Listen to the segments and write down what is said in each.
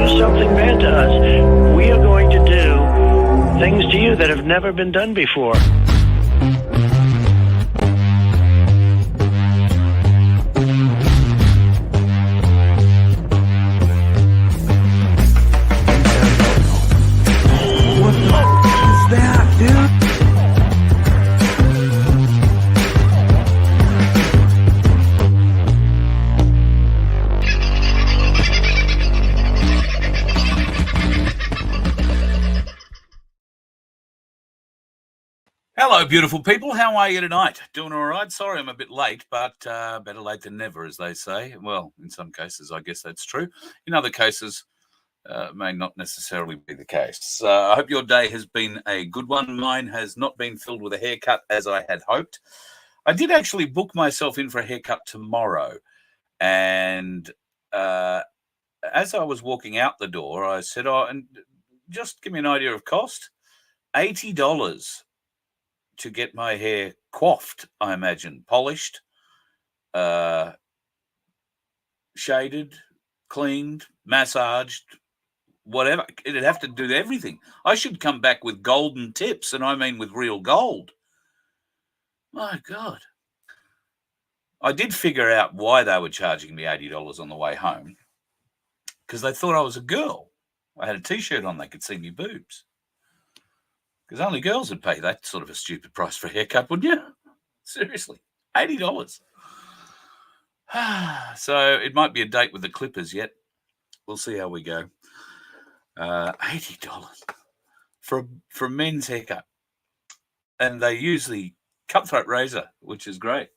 do something bad to us, we are going to do things to you that have never been done before. What the is that, dude? Hello, beautiful people. How are you tonight? Doing all right? Sorry I'm a bit late, but better late than never, as they say. Well, in some cases, I guess that's true. In other cases, may not necessarily be the case. I hope your day has been a good one. Mine has not been filled with a haircut as I had hoped. I did actually book myself in for a haircut tomorrow. And as I was walking out the door, I said, oh, and just give me an idea of cost. $80 to get my hair coiffed, I imagine, polished, shaded, cleaned, massaged, whatever. It'd have to do everything. I should come back with golden tips, and I mean with real gold. My God. I did figure out why they were charging me $80 on the way home, because they thought I was a girl. I had a T-shirt on, they could see me boobs. Because only girls would pay that sort of a stupid price for a haircut, wouldn't you? Seriously, $80. So it might be a date with the Clippers yet. We'll see how we go. $80 for a men's haircut. And they use the cutthroat razor, which is great.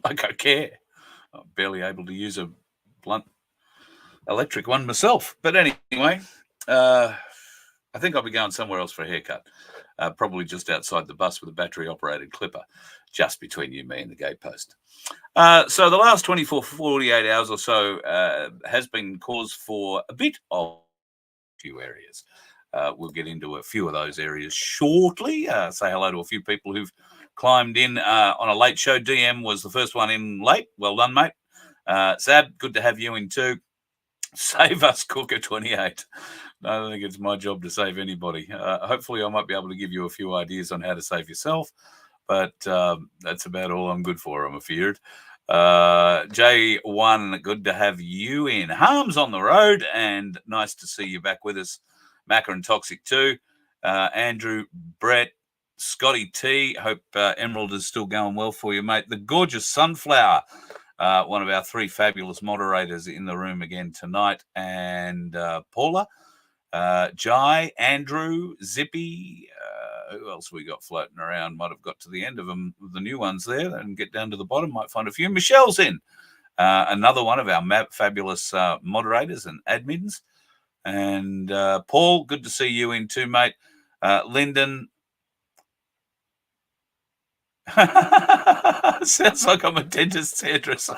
Like I care. I'm barely able to use a blunt electric one myself. But anyway, I think I'll be going somewhere else for a haircut, probably just outside the bus with a battery-operated clipper, just between you, me, and the gatepost. So the last 24, 48 hours or so has been cause for a bit of a few areas. We'll get into a few of those areas shortly. Say hello to a few people who've climbed in on a late show. DM was the first one in late. Well done, mate. Sab, good to have you in too. Save us, Cooker 28. I don't think it's my job to save anybody. Hopefully I might be able to give you a few ideas on how to save yourself, but that's about all I'm good for, I'm afeared. J1, good to have you in. Harm's on the road, and nice to see you back with us. Macca and Toxic too. Andrew, Brett, Scotty T. Hope Emerald is still going well for you, mate. The gorgeous Sunflower. One of our three fabulous moderators in the room again tonight, and Paula, Jai, Andrew, Zippy, who else we got floating around? Might have got to the end of them, the new ones there, and get down to the bottom. Might find a few. Michelle's in, another one of our fabulous moderators and admins, and Paul, good to see you in too, mate. Lyndon. Sounds like I'm a dentist's hairdresser.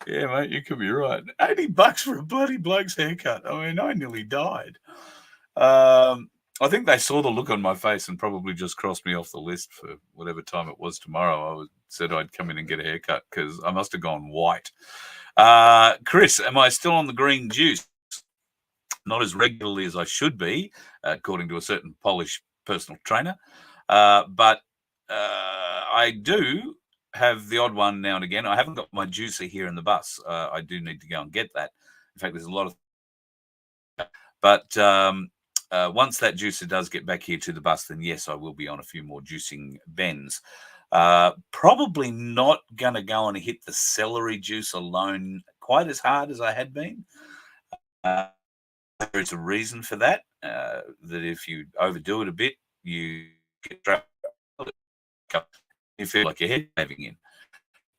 Yeah, mate, you could be right. $80 for a bloody bloke's haircut. I mean, I nearly died. I think they saw the look on my face and probably just crossed me off the list for whatever time it was tomorrow. I said I'd come in and get a haircut because I must have gone white. Chris, am I still on the green juice? Not as regularly as I should be, according to a certain Polish personal trainer. But I do have the odd one now and again. I haven't got my juicer here in the bus. I do need to go and get that. In fact, there's a lot of... But once that juicer does get back here to the bus, then yes, I will be on a few more juicing bends. Probably not going to go and hit the celery juice alone quite as hard as I had been. There's a reason for that, that if you overdo it a bit, you get trapped. You feel like your head caving in.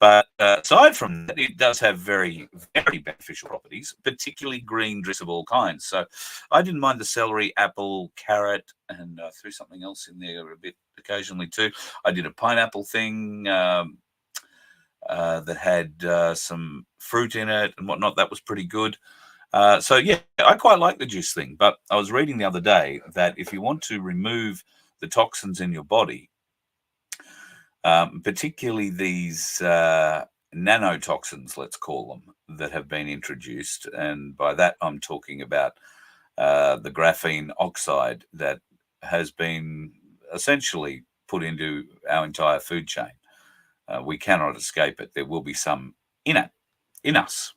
But aside from that, it does have very, very beneficial properties, particularly green drinks of all kinds. So I didn't mind the celery, apple, carrot, and threw something else in there a bit occasionally too. I did a pineapple thing that had some fruit in it and whatnot. That was pretty good. So, yeah, I quite like the juice thing. But I was reading the other day that if you want to remove the toxins in your body, particularly these nanotoxins, let's call them, that have been introduced. And by that, I'm talking about the graphene oxide that has been essentially put into our entire food chain. We cannot escape it. There will be some in us,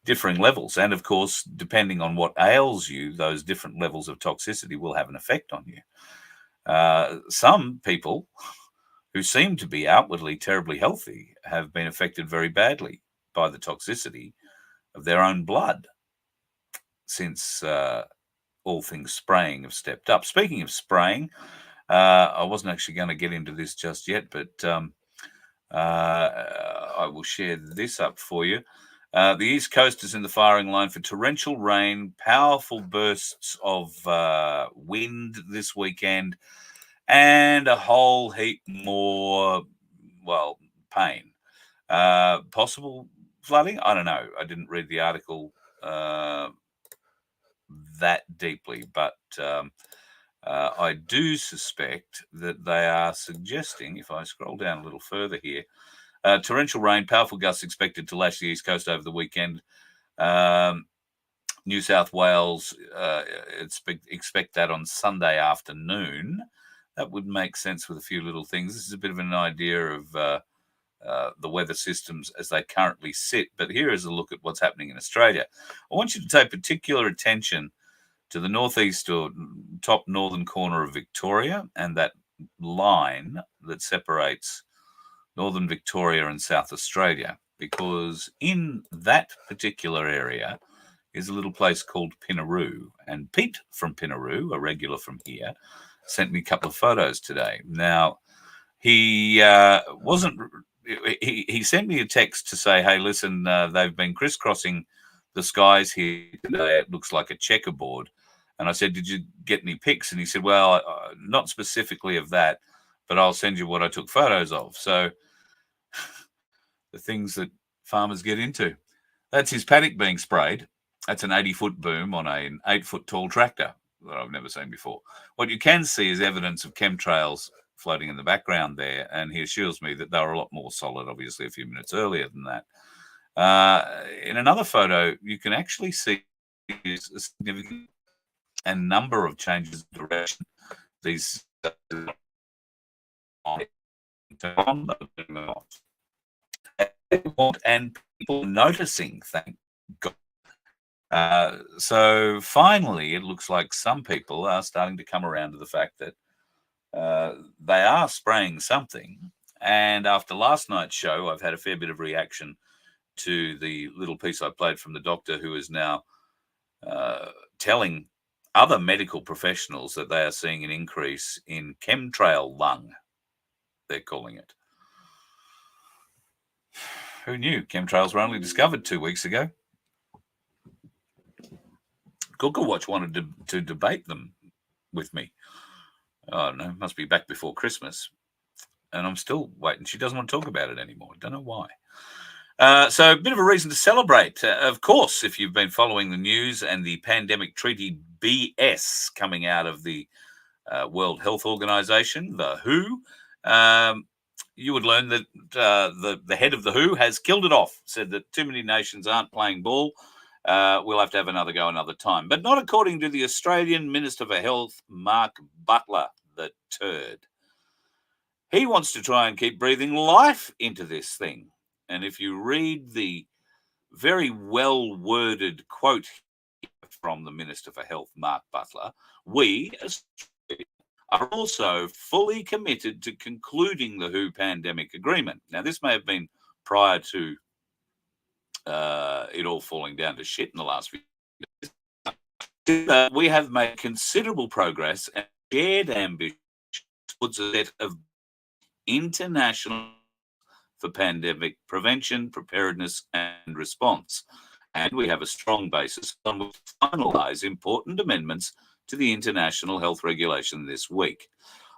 differing levels. And of course, depending on what ails you, those different levels of toxicity will have an effect on you. Some people who seem to be outwardly terribly healthy have been affected very badly by the toxicity of their own blood, since all things spraying have stepped up. Speaking of spraying, I wasn't actually going to get into this just yet, but I will share this up for you. The East Coast is in the firing line for torrential rain, powerful bursts of wind this weekend, and a whole heap more, well, pain. Possible flooding? I don't know. I didn't read the article that deeply, but I do suspect that they are suggesting, if I scroll down a little further here, torrential rain, powerful gusts expected to lash the East Coast over the weekend. New South Wales expect that on Sunday afternoon. That would make sense with a few little things. This is a bit of an idea of the weather systems as they currently sit. But here is a look at what's happening in Australia. I want you to pay particular attention to the northeast or top northern corner of Victoria and that line that separates northern Victoria and South Australia, because in that particular area is a little place called Pinnaroo. And Pete from Pinnaroo, a regular from here, sent me a couple of photos today. Now, he sent me a text to say, hey, listen, they've been crisscrossing the skies here today. It looks like a checkerboard. And I said, did you get any pics? And he said, well, not specifically of that, but I'll send you what I took photos of. So the things that farmers get into. That's his paddock being sprayed. That's an 80-foot boom on an 8-foot tall tractor that I've never seen before. What you can see is evidence of chemtrails floating in the background there, and he assures me that they were a lot more solid, obviously, a few minutes earlier than that. In another photo, you can actually see a significant number of changes of direction. These and people noticing, thank God. So finally, it looks like some people are starting to come around to the fact that they are spraying something. And after last night's show, I've had a fair bit of reaction to the little piece I played from the doctor, who is now telling other medical professionals that they are seeing an increase in chemtrail lung, they're calling it. Who knew? Chemtrails were only discovered 2 weeks ago. Cooker Watch wanted to debate them with me. Oh, no, must be back before Christmas. And I'm still waiting. She doesn't want to talk about it anymore. Don't know why. So a bit of a reason to celebrate. Of course, if you've been following the news and the pandemic treaty BS coming out of the World Health Organization, the WHO, you would learn that the head of the WHO has killed it off, said that too many nations aren't playing ball. We'll have to have another go another time. But not according to the Australian Minister for Health, Mark Butler, the turd. He wants to try and keep breathing life into this thing. And if you read the very well-worded quote from the Minister for Health, Mark Butler, we are also fully committed to concluding the WHO pandemic agreement. Now, this may have been prior to it all falling down to shit in the last few years. We have made considerable progress and shared ambition towards a set of international for pandemic prevention, preparedness, and response. And we have a strong basis on which to finalise important amendments to the international health regulation this week.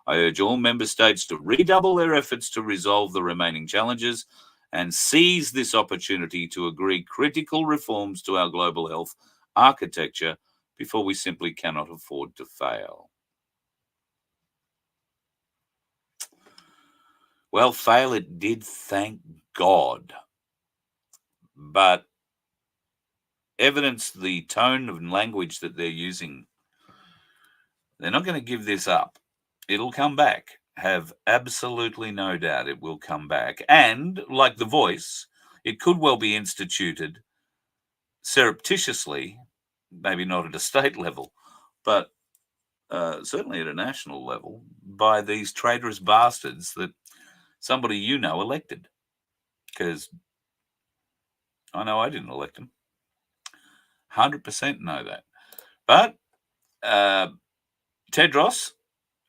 I urge all member states to redouble their efforts to resolve the remaining challenges and seize this opportunity to agree critical reforms to our global health architecture before we simply cannot afford to fail. Well, fail it did, thank God. But evidence the tone of language that they're using, they're not going to give this up. It'll come back. Have absolutely no doubt it will come back. And like The Voice, it could well be instituted surreptitiously, maybe not at a state level, but certainly at a national level, by these traitorous bastards that somebody you know elected. Because I know I didn't elect them. 100% know that. But Tedros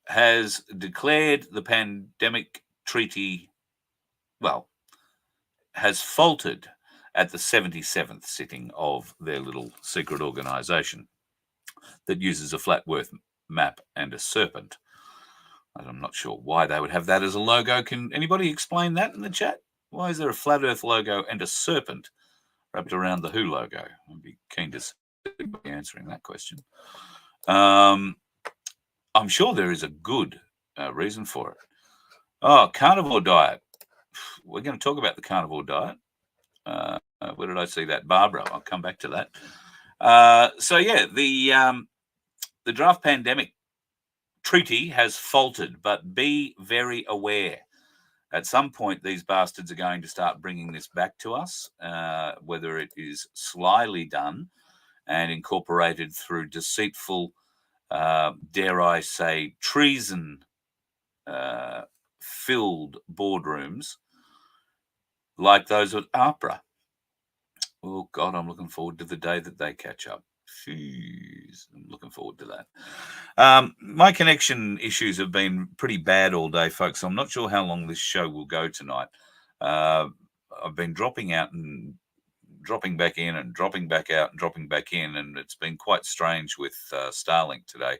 has declared the pandemic treaty, well, has faltered at the 77th sitting of their little secret organisation that uses a flat earth map and a serpent. I'm not sure why they would have that as a logo. Can anybody explain that in the chat? Why is there a flat earth logo and a serpent wrapped around the WHO logo? I'd be keen to see answering that question. I'm sure there is a good reason for it. Oh, carnivore diet. We're going to talk about the carnivore diet. Where did I see that? Barbara. I'll come back to that. So yeah, the draft pandemic treaty has faltered, but be very aware. At some point, these bastards are going to start bringing this back to us, whether it is slyly done and incorporated through deceitful, dare I say, treason filled boardrooms like those at APRA. Oh, God, I'm looking forward to the day that they catch up. Jeez, I'm looking forward to that. My connection issues have been pretty bad all day, folks, so I'm not sure how long this show will go tonight. I've been dropping out and dropping back in and dropping back out and dropping back in, and it's been quite strange with Starlink today.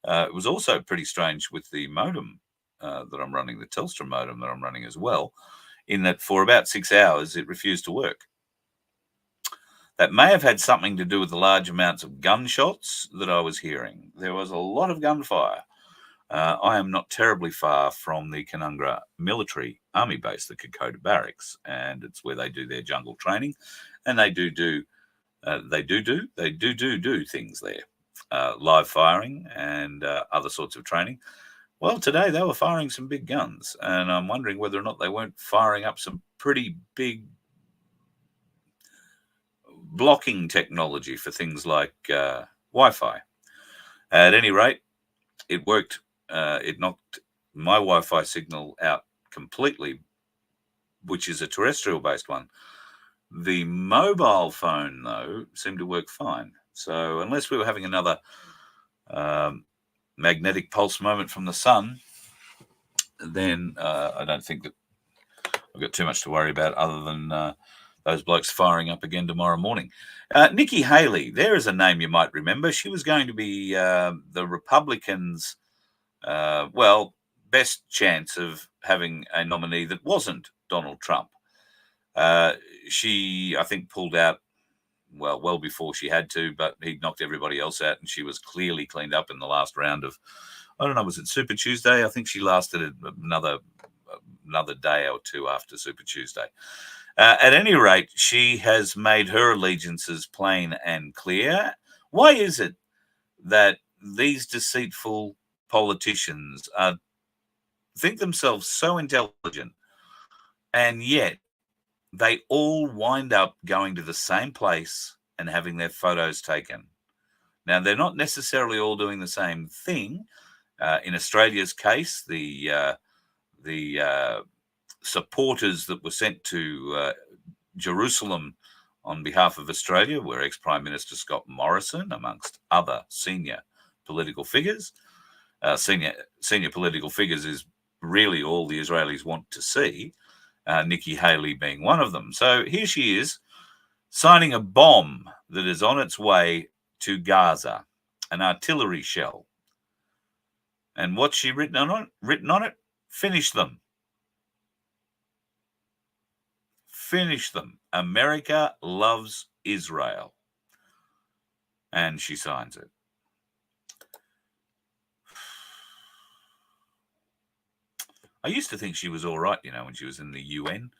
It was also pretty strange with the modem that I'm running, the Telstra modem that I'm running as well, in that for about 6 hours it refused to work. That may have had something to do with the large amounts of gunshots that I was hearing. There was a lot of gunfire. I am not terribly far from the Canungra military army base, the Kokoda Barracks, and it's where they do their jungle training, and they do things there, live firing and other sorts of training. Well, today they were firing some big guns, and I'm wondering whether or not they weren't firing up some pretty big blocking technology for things like Wi-Fi. At any rate, it worked. It knocked my Wi-Fi signal out completely, which is a terrestrial-based one. The mobile phone, though, seemed to work fine. So unless we were having another magnetic pulse moment from the sun, then I don't think that I've got too much to worry about other than those blokes firing up again tomorrow morning. Nikki Haley, there is a name you might remember. She was going to be the Republicans' best chance of having a nominee that wasn't Donald Trump. She, I think, pulled out well before she had to, but he knocked everybody else out, and she was clearly cleaned up in the last round of, I don't know, was it Super Tuesday? I think she lasted another day or two after Super Tuesday. At any rate, she has made her allegiances plain and clear. Why is it that these deceitful politicians think themselves so intelligent, and yet they all wind up going to the same place and having their photos taken? Now, they're not necessarily all doing the same thing. In Australia's case, the supporters that were sent to Jerusalem on behalf of Australia were ex-Prime Minister Scott Morrison, amongst other senior political figures. Senior political figures is really all the Israelis want to see, Nikki Haley being one of them. So here she is, signing a bomb that is on its way to Gaza, an artillery shell. And what's she written on it? Finish them. Finish them. America loves Israel. And she signs it. I used to think she was all right, when she was in the UN.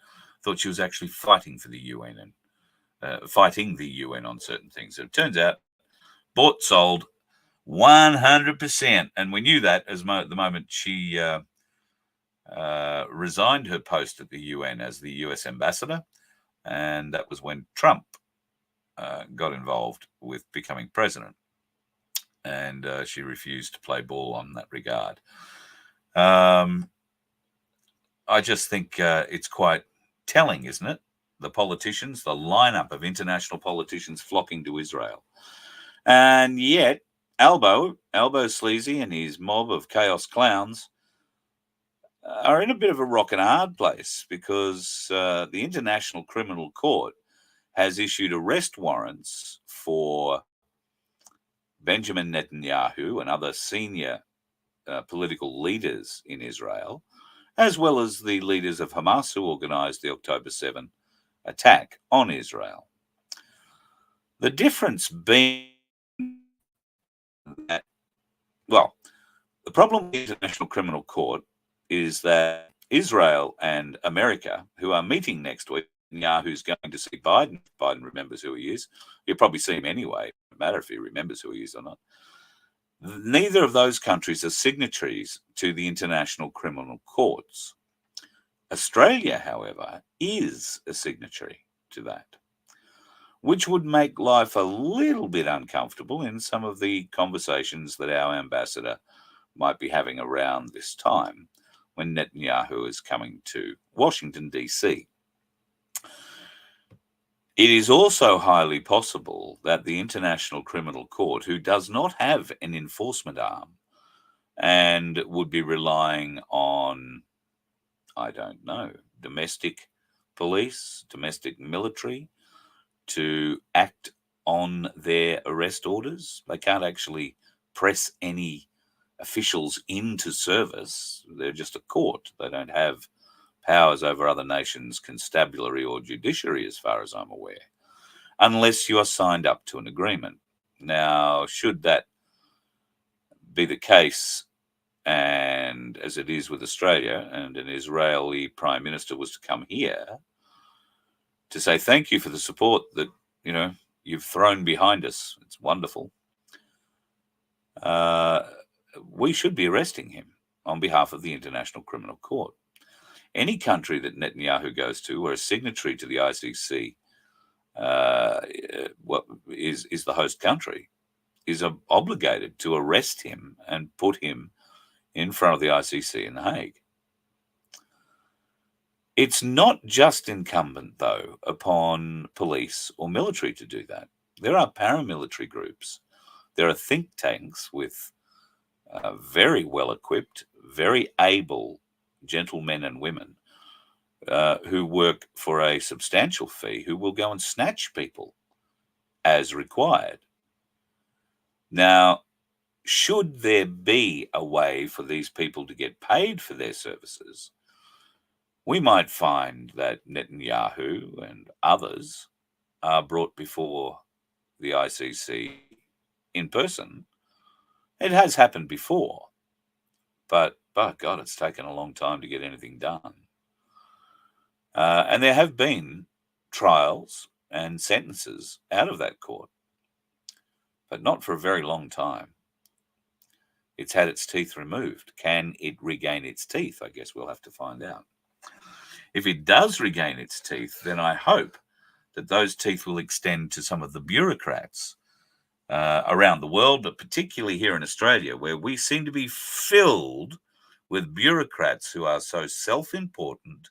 Thought she was actually fighting for the UN and fighting the UN on certain things. So it turns out, bought, sold, 100%. And we knew that the moment she resigned her post at the UN as the US ambassador. And that was when Trump got involved with becoming president. And she refused to play ball on that regard. I just think it's quite telling, isn't it? The politicians, the lineup of international politicians flocking to Israel. And Yet Albo Sleazy and his mob of chaos clowns are in a bit of a rock and a hard place, because the International Criminal Court has issued arrest warrants for Benjamin Netanyahu and other senior political leaders in Israel, as well as the leaders of Hamas who organized the October 7 attack on Israel. The difference being that, the problem with the International Criminal Court is that Israel and America, who are meeting next week, Netanyahu's going to see Biden. Biden remembers who he is. He'll probably see him anyway. It doesn't matter if he remembers who he is or not. Neither of those countries are signatories to the International Criminal Courts. Australia, however, is a signatory to that, which would make life a little bit uncomfortable in some of the conversations that our ambassador might be having around this time when Netanyahu is coming to Washington, D.C. It is also highly possible that the International Criminal Court, who does not have an enforcement arm and would be relying on, I don't know, domestic police, domestic military to act on their arrest orders. They can't actually press any officials into service. They're just a court. They don't have powers over other nations' constabulary or judiciary, as far as I'm aware, unless you are signed up to an agreement. Now, should that be the case, and as it is with Australia, and an Israeli prime minister was to come here to say thank you for the support that, you've thrown behind us, it's wonderful, we should be arresting him on behalf of the International Criminal Court. Any country that Netanyahu goes to, or a signatory to the ICC, is the host country, is obligated to arrest him and put him in front of the ICC in The Hague. It's not just incumbent, though, upon police or military to do that. There are paramilitary groups. There are think tanks with very well-equipped, very able gentlemen and women who work for a substantial fee, who will go and snatch people as required. Now, should there be a way for these people to get paid for their services, we might find that Netanyahu and others are brought before the ICC in person. It has happened before, but by God, it's taken a long time to get anything done. And there have been trials and sentences out of that court, but not for a very long time. It's had its teeth removed. Can it regain its teeth? I guess we'll have to find out. If it does regain its teeth, then I hope that those teeth will extend to some of the bureaucrats around the world, but particularly here in Australia, where we seem to be filled with bureaucrats who are so self-important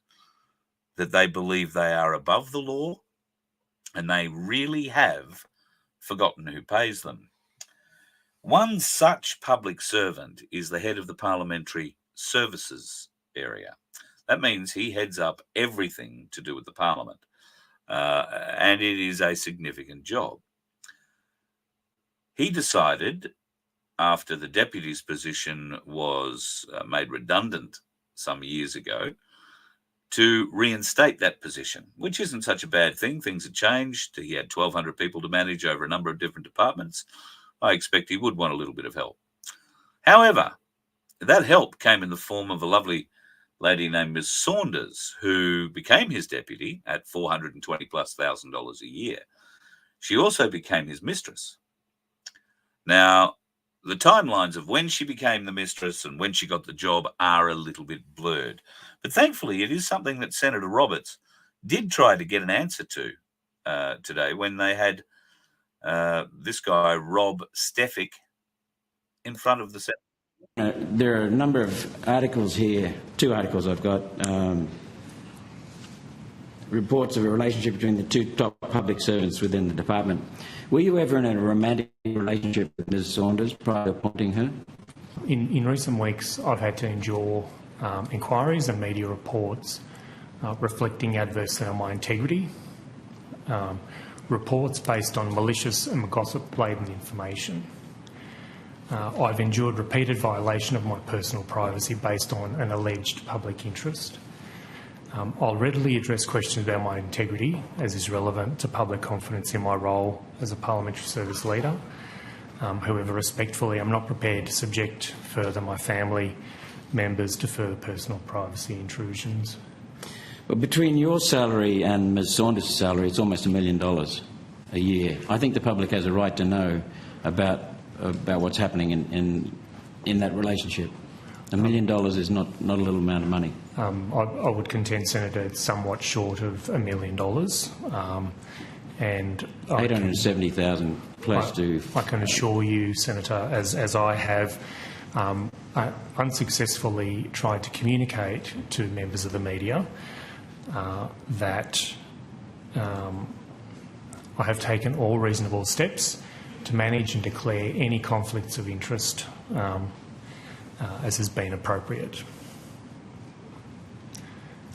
that they believe they are above the law, and they really have forgotten who pays them. One such public servant is the head of the Parliamentary Services area. That means he heads up everything to do with the Parliament, and it is a significant job. He decided, after the deputy's position was made redundant some years ago, to reinstate that position, which isn't such a bad thing. Things had changed. He had 1,200 people to manage over a number of different departments. I expect he would want a little bit of help. However, that help came in the form of a lovely lady named Ms. Saunders, who became his deputy at $420,000+ a year. She also became his mistress. Now, the timelines of when she became the mistress and when she got the job are a little bit blurred. But thankfully, it is something that Senator Roberts did try to get an answer to today when they had this guy, Rob Stefik, in front of the Senate. There are a number of articles here, 2 articles I've got, reports of a relationship between the 2 top public servants within the department. Were you ever in a romantic relationship with Ms. Saunders prior to appointing her? In recent weeks, I've had to endure inquiries and media reports reflecting adversely on my integrity, reports based on malicious and gossip-laden information. I've endured repeated violation of my personal privacy based on an alleged public interest. I'll readily address questions about my integrity as is relevant to public confidence in my role as a parliamentary service leader. However, respectfully, I'm not prepared to subject further my family members to further personal privacy intrusions. Well, between your salary and Ms. Saunders' salary, it's almost $1 million a year. I think the public has a right to know about what's happening in that relationship. $1 million is not a little amount of money. I would contend, Senator, it's somewhat short of $1 million. And $870,000 plus to... I can assure you, Senator, as I have unsuccessfully tried to communicate to members of the media, that I have taken all reasonable steps to manage and declare any conflicts of interest as has been appropriate.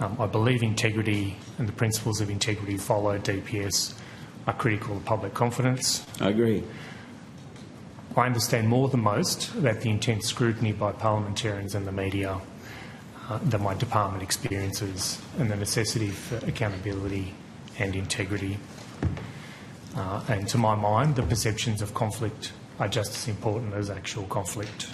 I believe integrity and the principles of integrity followed DPS are critical of public confidence. I agree. I understand more than most that the intense scrutiny by parliamentarians and the media that my department experiences and the necessity for accountability and integrity. And to my mind, the perceptions of conflict are just as important as actual conflict.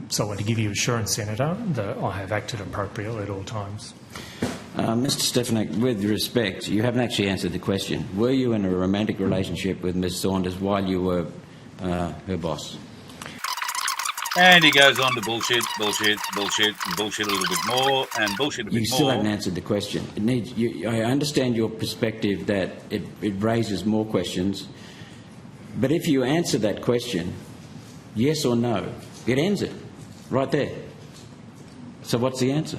So I want to give you assurance, Senator, that I have acted appropriately at all times. Mr Stefanik, with respect, you haven't actually answered the question. Were you in a romantic relationship with Ms Saunders while you were her boss? And he goes on to bullshit, bullshit, bullshit, and bullshit a little bit more, and bullshit a bit more. You still haven't answered the question. It needs. I understand your perspective that it raises more questions, but if you answer that question, yes or no, it ends it right there. So what's the answer?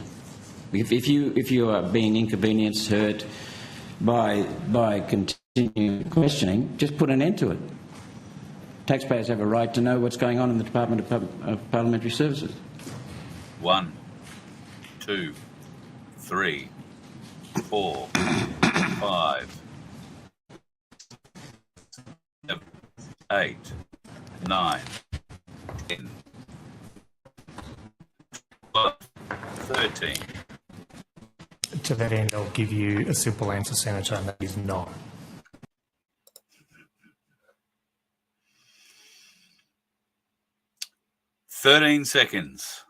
If you are being inconvenienced, hurt by continuing questioning, just put an end to it. Taxpayers have a right to know what's going on in the Department of Parliamentary Services. 1, 2, 3, 4, 5, 7, 8, 9, 10, 12, 13. To that end, I'll give you a simple answer, Senator, and that is no. "13 seconds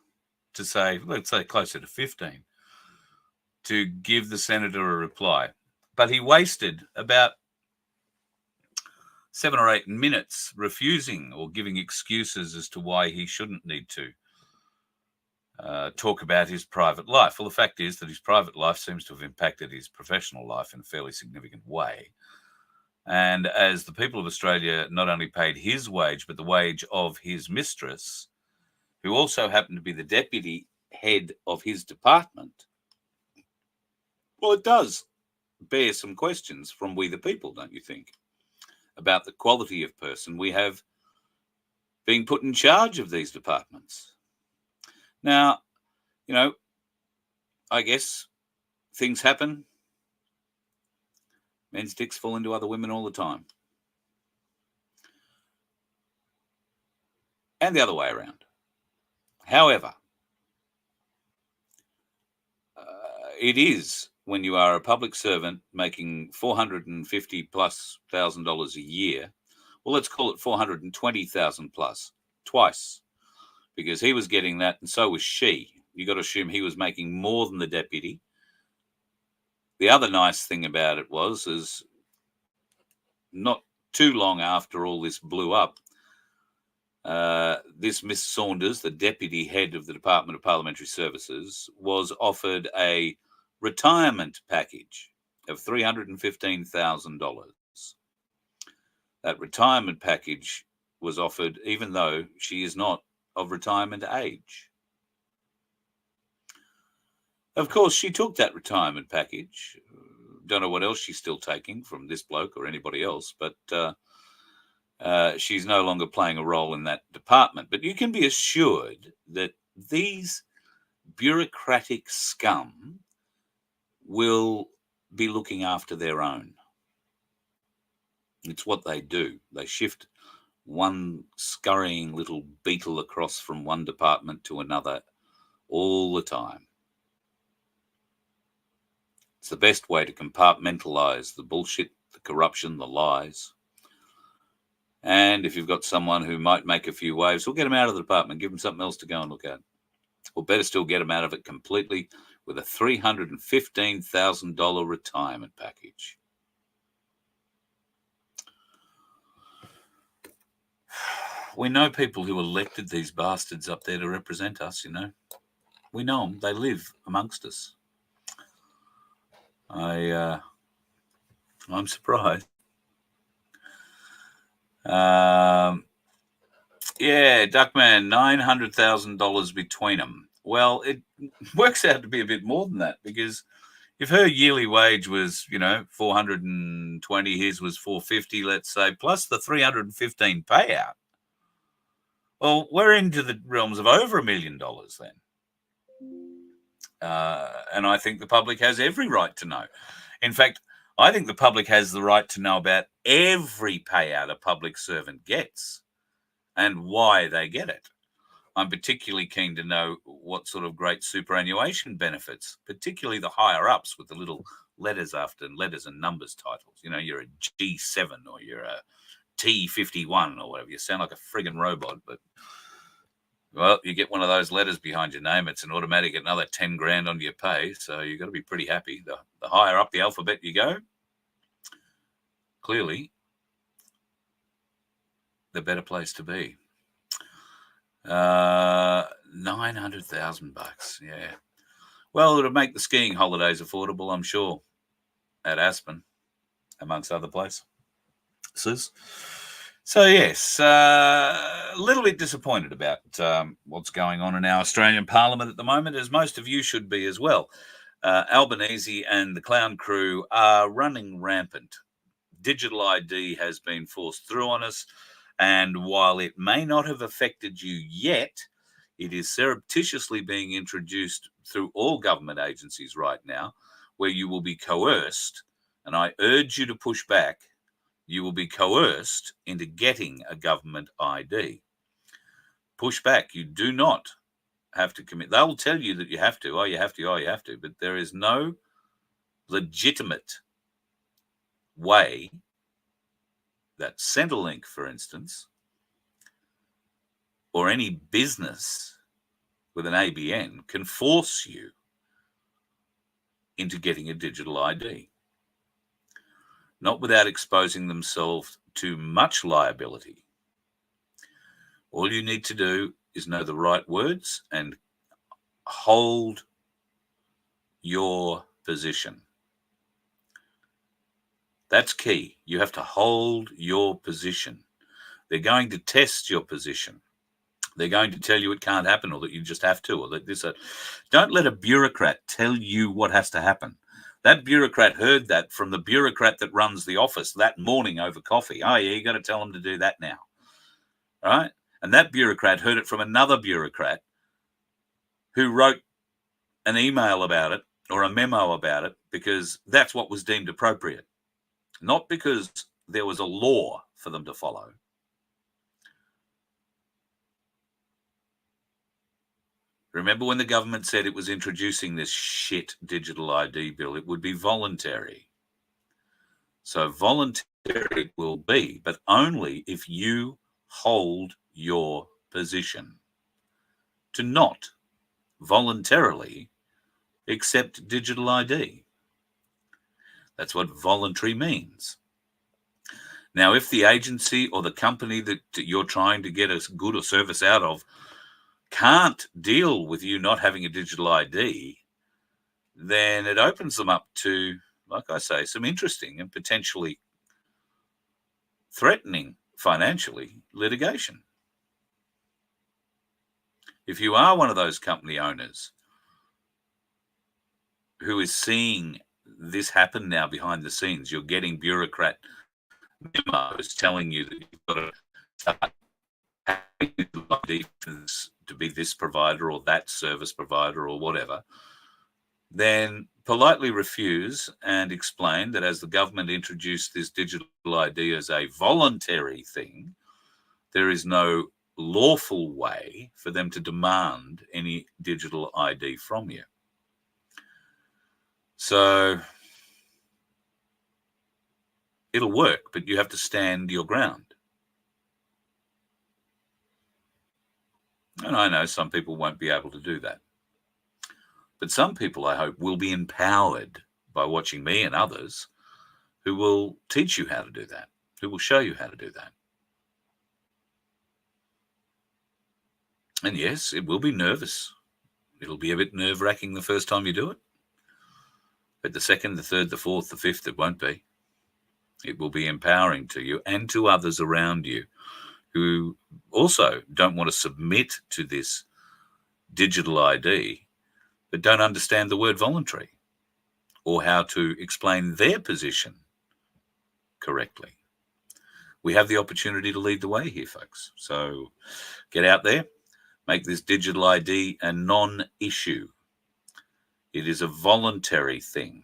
to say, let's say closer to 15, to give the senator a reply. But he wasted about 7 or 8 minutes refusing or giving excuses as to why he shouldn't need to talk about his private life. Well, the fact is that his private life seems to have impacted his professional life in a fairly significant way. And as the people of Australia not only paid his wage, but the wage of his mistress, who also happened to be the deputy head of his department, well, it does bear some questions from we the people, don't you think, about the quality of person we have being put in charge of these departments. Now, you know, I guess things happen. Men's dicks fall into other women all the time. And the other way around. However, it is when you are a public servant making $450,000+ a year. Well, let's call it $420,000+, twice, because he was getting that, and so was she. You got to assume he was making more than the deputy. The other nice thing about it is not too long after all this blew up, this Miss Saunders, the deputy head of the Department of Parliamentary Services, was offered a retirement package of $315,000. That retirement package was offered even though she is not of retirement age. Of course, she took that retirement package. Don't know what else she's still taking from this bloke or anybody else, but she's no longer playing a role in that department. But you can be assured that these bureaucratic scum will be looking after their own. It's what they do. They shift one scurrying little beetle across from one department to another all the time. It's the best way to compartmentalize the bullshit, the corruption, the lies. And if you've got someone who might make a few waves, we'll get them out of the department, give them something else to go and look at. Or better still, get them out of it completely with a $315,000 retirement package. We know people who elected these bastards up there to represent us, you know. We know them. They live amongst us. I'm surprised. Yeah, Duckman, $900,000 between them. Well, it works out to be a bit more than that, because if her yearly wage was, you know, 420, his was 450, let's say, plus the 315 payout. Well, we're into the realms of over $1 million then. And I think the public has every right to know. In fact, I think the public has the right to know about every payout a public servant gets and why they get it. I'm particularly keen to know what sort of great superannuation benefits, particularly the higher ups with the little letters after letters and numbers titles. You know, you're a G7 or you're a T51 or whatever. You sound like a friggin' robot, but well, you get one of those letters behind your name, it's an automatic another 10 grand on your pay. So you've got to be pretty happy. The higher up the alphabet you go, clearly the better place to be. $900,000. Yeah. Well, it'll make the skiing holidays affordable, I'm sure, at Aspen, amongst other places. So, yes, a little bit disappointed about what's going on in our Australian Parliament at the moment, as most of you should be as well. Albanese and the clown crew are running rampant. Digital ID has been forced through on us, and while it may not have affected you yet, it is surreptitiously being introduced through all government agencies right now, where you will be coerced, and I urge you to push back. You will be coerced into getting a government ID. Push back. You do not have to commit. They will tell you that you have to. Oh, you have to. Oh, you have to. But there is no legitimate way that Centrelink, for instance, or any business with an ABN can force you into getting a digital ID. Not without exposing themselves to much liability. All you need to do is know the right words and hold your position. That's key. You have to hold your position. They're going to test your position. They're going to tell you it can't happen, or that you just have to, or that this. Don't let a bureaucrat tell you what has to happen. That bureaucrat heard that from the bureaucrat that runs the office that morning over coffee. Oh, yeah, you got to tell them to do that now. All right? And that bureaucrat heard it from another bureaucrat who wrote an email about it or a memo about it because that's what was deemed appropriate, not because there was a law for them to follow. Remember when the government said it was introducing this shit digital ID bill, it would be voluntary. So voluntary it will be, but only if you hold your position. to not voluntarily accept digital ID. That's what voluntary means. Now, if the agency or the company that you're trying to get a good or service out of can't deal with you not having a digital ID, then it opens them up to, like I say, some interesting and potentially threatening financially litigation. If you are one of those company owners who is seeing this happen now behind the scenes, you're getting bureaucrat memos telling you that you've got to start having to be this provider or that service provider or whatever, then politely refuse and explain that as the government introduced this digital ID as a voluntary thing, there is no lawful way for them to demand any digital ID from you. So it'll work, but you have to stand your ground. And I know some people won't be able to do that. But some people, I hope, will be empowered by watching me and others who will teach you how to do that, who will show you how to do that. And yes, it will be nervous. It'll be a bit nerve-wracking the first time you do it. But the second, the third, the fourth, the fifth, it won't be. It will be empowering to you and to others around you who also don't want to submit to this digital ID, but don't understand the word voluntary or how to explain their position correctly. We have the opportunity to lead the way here, folks. So get out there, make this digital ID a non-issue. It is a voluntary thing.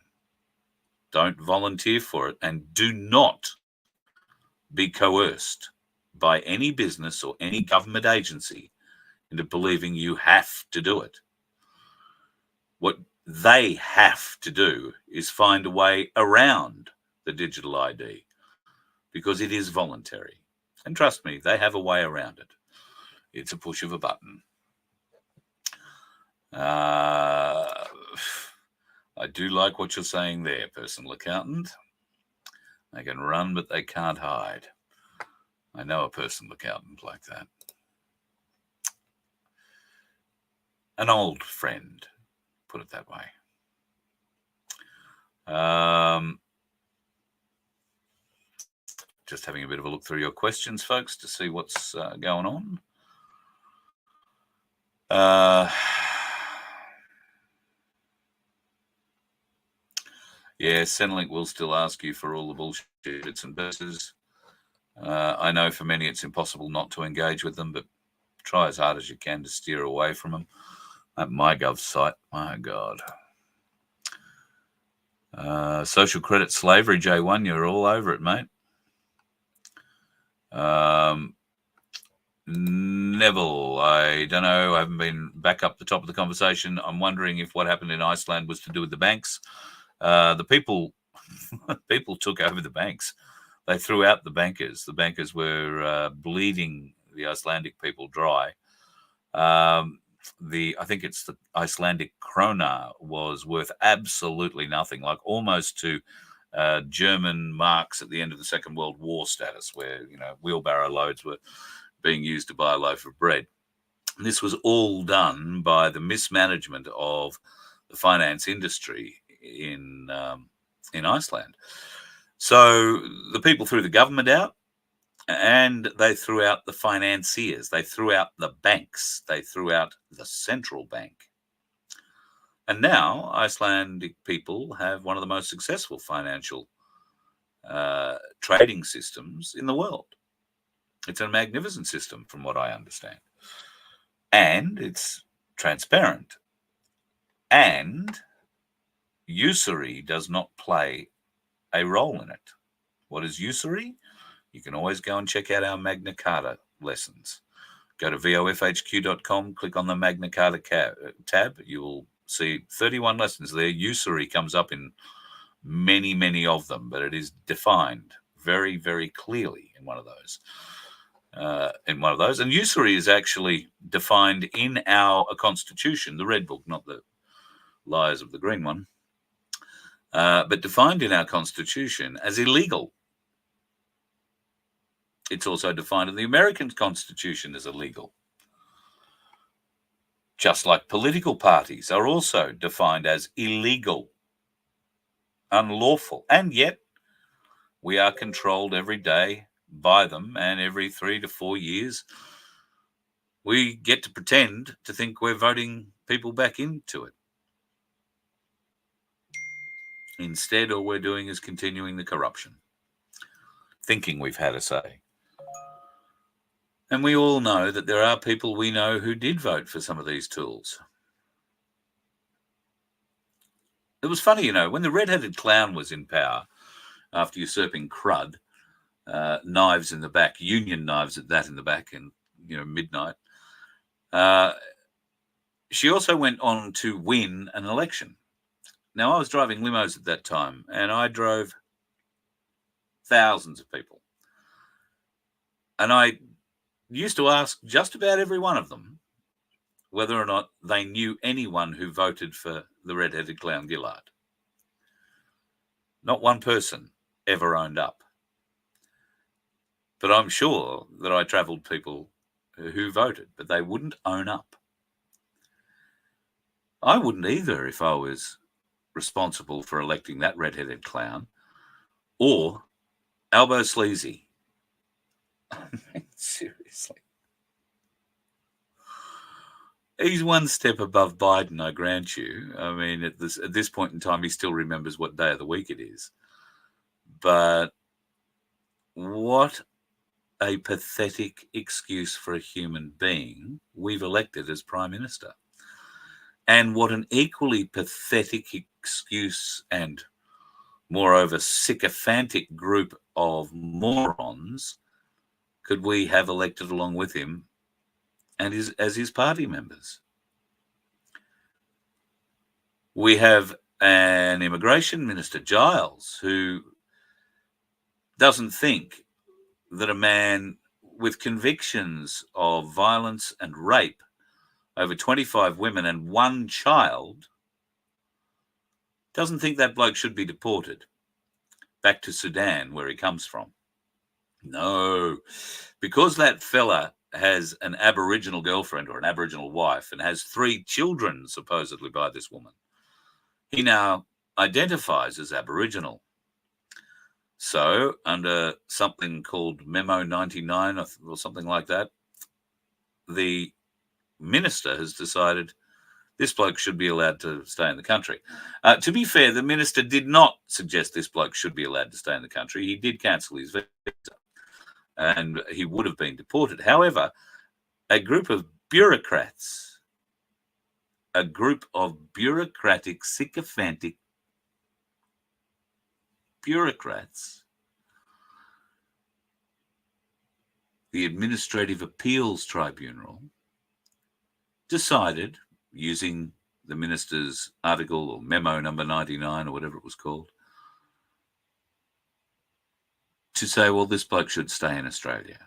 Don't volunteer for it, and do not be coerced by any business or any government agency into believing you have to do it. What they have to do is find a way around the digital ID because it is voluntary. And trust me, they have a way around it. It's a push of a button. I do like what you're saying there, personal accountant. They can run, but they can't hide. I know a personal accountant like that. An old friend, put it that way. Just having a bit of a look through your questions, folks, to see what's going on. Yeah, Centrelink will still ask you for all the bullshit bits and pieces. I know for many it's impossible not to engage with them, but try as hard as you can to steer away from them. That MyGov site, my God. Social credit slavery, J1, you're all over it, mate. Neville, I don't know. I haven't been back up the top of the conversation. I'm wondering if what happened in Iceland was to do with the banks. The people took over the banks. They threw out the bankers. The bankers were bleeding the Icelandic people dry. I think it's the Icelandic krona was worth absolutely nothing, like almost to German marks at the end of the Second World War status, where wheelbarrow loads were being used to buy a loaf of bread. And this was all done by the mismanagement of the finance industry in Iceland. So the people threw the government out, and they threw out the financiers. They threw out the banks. They threw out the central bank. And now Icelandic people have one of the most successful financial trading systems in the world. It's a magnificent system from what I understand. And it's transparent. And usury does not play a role in it. What is usury? You can always go and check out our Magna Carta lessons. Go to vofhq.com, click on the Magna Carta tab. You will see 31 lessons there. Usury comes up in many, many of them, but it is defined very, very clearly in one of those. in one of those. And usury is actually defined in our Constitution, the Red Book, not the lies of the green one, but defined in our Constitution as illegal. It's also defined in the American Constitution as illegal. Just like political parties are also defined as illegal, unlawful, and yet we are controlled every day by them, and every 3 to 4 years we get to pretend to think we're voting people back into it. Instead, all we're doing is continuing the corruption, thinking we've had a say. And we all know that there are people we know who did vote for some of these tools. It was funny, when the red-headed clown was in power after usurping crud, knives in the back, union knives at that in the back, and midnight. She also went on to win an election. Now, I was driving limos at that time, and I drove thousands of people. And I used to ask just about every one of them whether or not they knew anyone who voted for the red-headed clown Gillard. Not one person ever owned up. But I'm sure that I travelled people who voted, but they wouldn't own up. I wouldn't either if I was responsible for electing that red-headed clown or Albo Sleazy. Seriously. He's one step above Biden, I grant you. I mean, at this point in time, he still remembers what day of the week it is. But what a pathetic excuse for a human being we've elected as Prime Minister. And what an equally pathetic excuse and, moreover, sycophantic group of morons could we have elected along with him and as his party members. We have an immigration minister, Giles, who doesn't think that a man with convictions of violence and rape over 25 women and one child doesn't think that bloke should be deported back to Sudan, where he comes from. No, because that fella has an Aboriginal girlfriend or an Aboriginal wife and has 3 children, supposedly, by this woman, he now identifies as Aboriginal. So, under something called Memo 99 or something like that, the minister has decided this bloke should be allowed to stay in the country. To be fair, the minister did not suggest this bloke should be allowed to stay in the country. He did cancel his visa, and he would have been deported. However, a group of bureaucrats, a group of bureaucratic, sycophantic bureaucrats, the Administrative Appeals Tribunal, decided, using the minister's article or memo number 99 or whatever it was called, to say, well, this bloke should stay in Australia.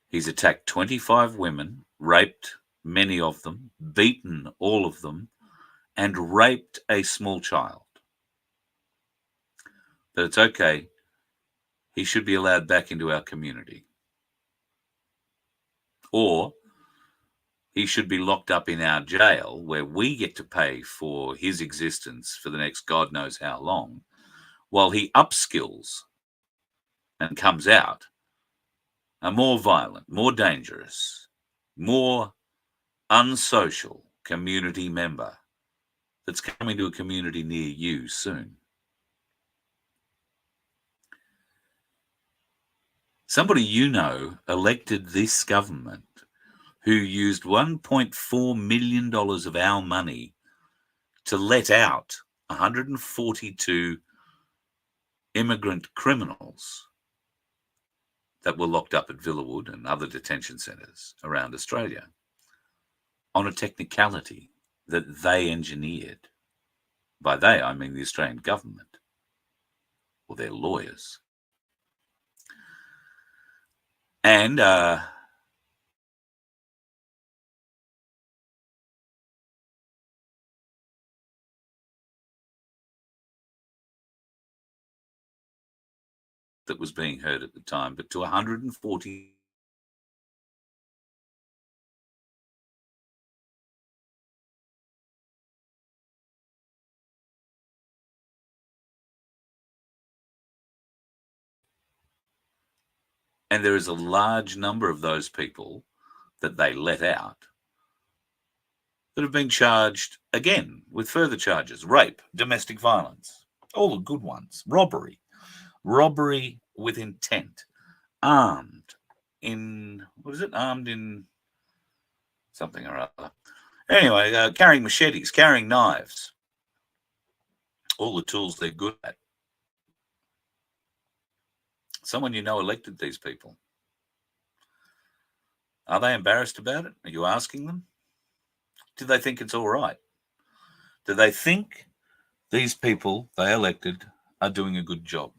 He's attacked 25 women, raped many of them, beaten all of them, and raped a small child. But it's okay. He should be allowed back into our community. Or he should be locked up in our jail where we get to pay for his existence for the next God knows how long, while he upskills and comes out a more violent, more dangerous, more unsocial community member that's coming to a community near you soon. Somebody you know elected this government who used $1.4 million of our money to let out 142 immigrant criminals that were locked up at Villawood and other detention centres around Australia on a technicality that they engineered. By they, I mean the Australian government or their lawyers. And that was being heard at the time, but to 140. And there is a large number of those people that they let out that have been charged again with further charges: rape, domestic violence, all the good ones, robbery with intent, armed in something or other. Anyway, carrying machetes, carrying knives, all the tools they're good at. Someone you know elected these people. Are they embarrassed about it? Are you asking them? Do they think it's all right? Do they think these people they elected are doing a good job?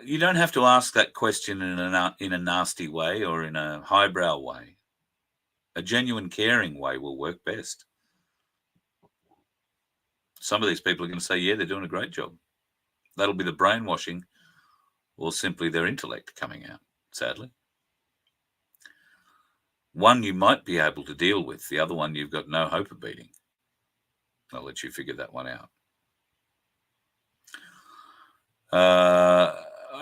You don't have to ask that question in a nasty way or in a highbrow way. A genuine, caring way will work best. Some of these people are going to say, yeah, they're doing a great job. That'll be the brainwashing or simply their intellect coming out, sadly. One you might be able to deal with. The other one you've got no hope of beating. I'll let you figure that one out.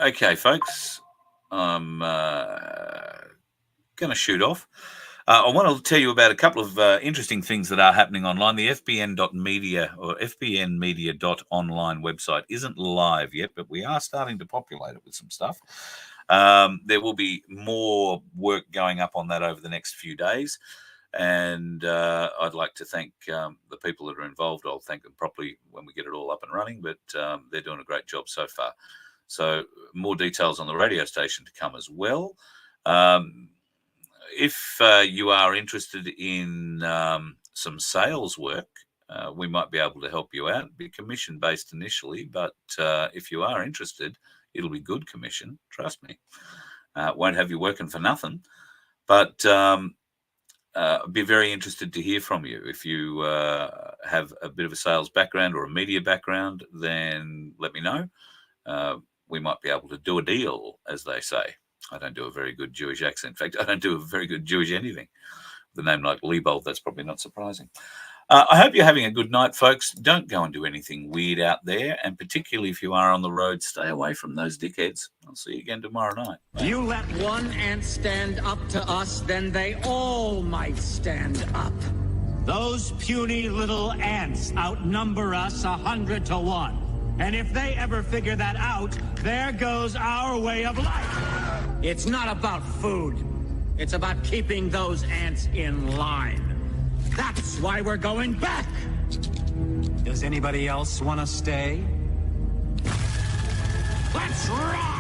Okay, folks, I'm going to shoot off. I want to tell you about a couple of interesting things that are happening online. The fbn.media or fbnmedia.online website isn't live yet, but we are starting to populate it with some stuff. There will be more work going up on that over the next few days. And I'd like to thank the people that are involved. I'll thank them properly when we get it all up and running, but they're doing a great job so far. So more details on the radio station to come as well. If you are interested in some sales work, we might be able to help you out. It'll be commission-based initially, but if you are interested, it'll be good commission, trust me. Won't have you working for nothing, but I'd be very interested to hear from you. If you have a bit of a sales background or a media background, then let me know. We might be able to do a deal, as they say. I don't do a very good Jewish accent. In fact, I don't do a very good Jewish anything. With a name like Liebold, that's probably not surprising. I hope you're having a good night, folks. Don't go and do anything weird out there. And particularly if you are on the road, stay away from those dickheads. I'll see you again tomorrow night. You let one ant stand up to us, then they all might stand up. Those puny little ants outnumber us 100 to 1. And if they ever figure that out, there goes our way of life. It's not about food. It's about keeping those ants in line. That's why we're going back. Does anybody else want to stay? Let's rock!